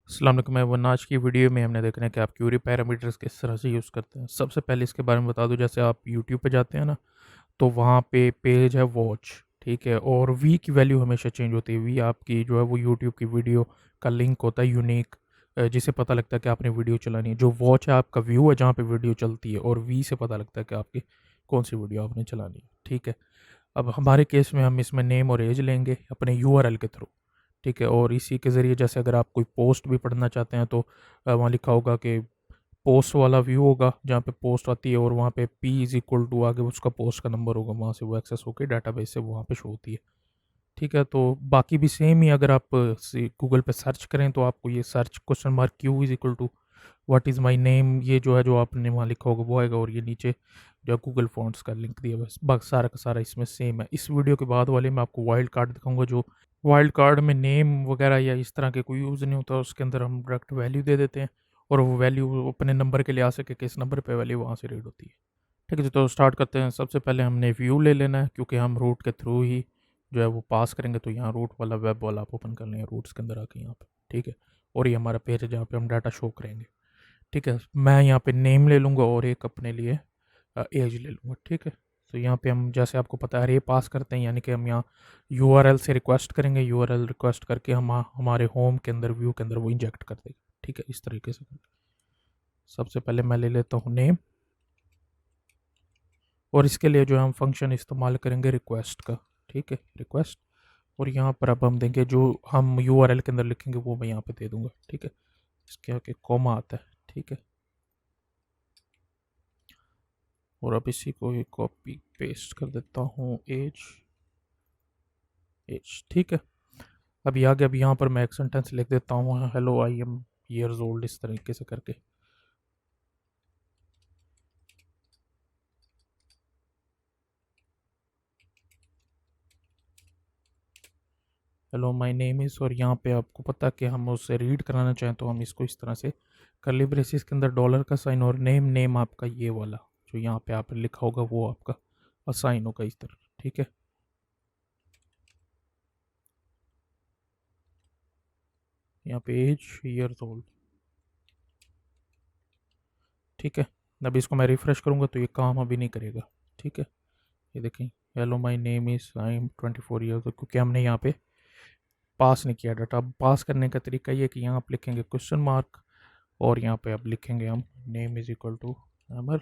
अस्सलाम वालेकुम एवरीवन। आज की वीडियो में हमने देखना है कि आप क्यूरी पैरामीटर्स किस तरह से यूज़ करते हैं। सबसे पहले इसके बारे में बता दूं, जैसे आप यूट्यूब पे जाते हैं ना, तो वहाँ पे पेज है वॉच, ठीक है, और वी की वैल्यू हमेशा चेंज होती है। वी आपकी जो है वो यूट्यूब की वीडियो का लिंक होता है यूनिक, जिसे पता लगता है कि आपने वीडियो चलानी है। जो वॉच है आपका व्यू है जहाँ पे वीडियो चलती है, और वी से पता लगता है कि आपकी कौन सी वीडियो आपने चलानी है, ठीक है। अब हमारे केस में हम इसमें नेम और एज लेंगे अपने यूआरएल के थ्रू, ठीक है। और इसी के ज़रिए जैसे अगर आप कोई पोस्ट भी पढ़ना चाहते हैं तो वहाँ लिखा होगा कि पोस्ट वाला व्यू होगा जहाँ पे पोस्ट आती है, और वहाँ पे पी इज़ इक्वल टू आगे उसका पोस्ट का नंबर होगा, वहाँ से वो एक्सेस होकर डाटाबेस से वहाँ पे शो होती है, ठीक है। तो बाकी भी सेम ही, अगर आप गूगल पे सर्च करें तो आपको ये search question mark Q is equal to what is my name, ये जो है जो आपने वहाँ लिखा होगा वो आएगा, और ये नीचे जो गूगल फॉन्ट्स का लिंक दिया, बस बाकी सारा का सारा इसमें सेम है। इस वीडियो के बाद वाले में आपको वाइल्ड कार्ड दिखाऊंगा, जो वाइल्ड कार्ड में नेम वगैरह या इस तरह के कोई यूज़ नहीं होता, उसके अंदर हम डायरेक्ट वैल्यू दे देते हैं, और वो वैल्यू अपने नंबर के लिए आ सके किस नंबर पे वैल्यू वहाँ से रीड होती है, ठीक है जी। तो स्टार्ट करते हैं। सबसे पहले हमने व्यू ले लेना है, क्योंकि हम रूट के थ्रू ही जो है वो पास करेंगे, तो यहाँ रूट वाला वेब वाला आप ओपन कर लेंगे रूट्स के अंदर आके यहाँ पे, ठीक है। और ये हमारा पेज है जहाँ पे हम डाटा शो करेंगे, ठीक है। मैं यहाँ पे नेम ले लूँगा और एक अपने लिए एज ले लूँगा, ठीक है। तो यहाँ पे हम जैसे आपको पता है अरे पास करते हैं, यानी कि हम यहाँ यूआरएल से रिक्वेस्ट करेंगे, यूआरएल रिक्वेस्ट करके हम हमारे होम के अंदर व्यू के अंदर वो इंजेक्ट कर देगा, ठीक है, इस तरीके से। सबसे पहले मैं ले लेता हूँ नेम, और इसके लिए जो है हम फंक्शन इस्तेमाल करेंगे रिक्वेस्ट का, ठीक है, रिक्वेस्ट। और यहाँ पर अब हम देंगे जो हम यूआरएल के अंदर लिखेंगे वो मैं यहाँ पे दे दूँगा, ठीक है। इसके आगे कॉमा आता है, ठीक है। और अब इसी को ही कॉपी पेस्ट कर देता हूँ, एज एज, ठीक है। अभी आगे अब यहाँ पर मैं एक सेंटेंस लिख देता हूँ, hello I am years old, इस तरीके से करके। हेलो माय नेम इज़, और यहाँ पे आपको पता कि हम उससे रीड कराना चाहें तो हम इसको इस तरह से कर्ली ब्रेसिस के अंदर डॉलर का साइन, और नेम नेम आपका ये वाला जो यहाँ पे आप लिखा होगा वो आपका असाइन होगा इस तरह, ठीक है। यहाँ पे एज ईयर्स ओल्ड, ठीक है। अब इसको मैं रिफ़्रेश करूँगा तो ये काम अभी नहीं करेगा, ठीक है। ये देखें, hello my name is I am 24 years, क्योंकि हमने यहाँ पे पास नहीं किया डाटा। अब पास करने का तरीका ये कि यहाँ आप लिखेंगे क्वेश्चन मार्क, और यहाँ पे अब लिखेंगे हम name is equal to Amar,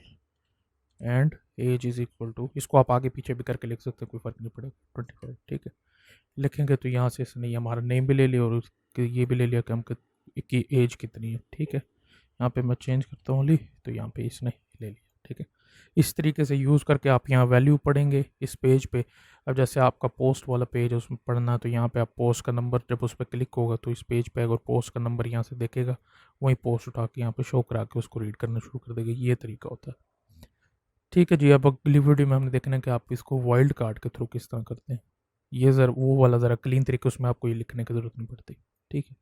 and age is equal to, इसको आप आगे पीछे भी करके लिख सकते हैं, कोई फ़र्क नहीं पड़ेगा, 25, ठीक है। लिखेंगे तो यहाँ से इसने हमारा नेम भी ले लिया, और उसके ये भी ले लिया कि हम की एज कितनी है, ठीक है। यहाँ पे मैं चेंज करता हूँ ली, तो यहाँ पे इसने ले लिया, ठीक है। इस तरीके से यूज़ करके आप यहाँ वैल्यू पढ़ेंगे इस पेज पे। अब जैसे आपका पोस्ट वाला पेज है उसमें पढ़ना, तो यहाँ पे आप पोस्ट का नंबर जब उस पर क्लिक होगा तो इस पेज पे अगर पोस्ट का नंबर यहाँ से देखेगा, वही पोस्ट उठा के यहाँ पे शो करा के उसको रीड करना शुरू कर देगा। ये तरीका होता है, ठीक है जी। अब अगली वीडियो में हमने देखना है कि आप इसको वाइल्ड कार्ड के थ्रू किस तरह करते हैं। ये ज़रा वो वाला ज़रा क्लीन तरीके, उसमें आपको ये लिखने की ज़रूरत नहीं पड़ती, ठीक है।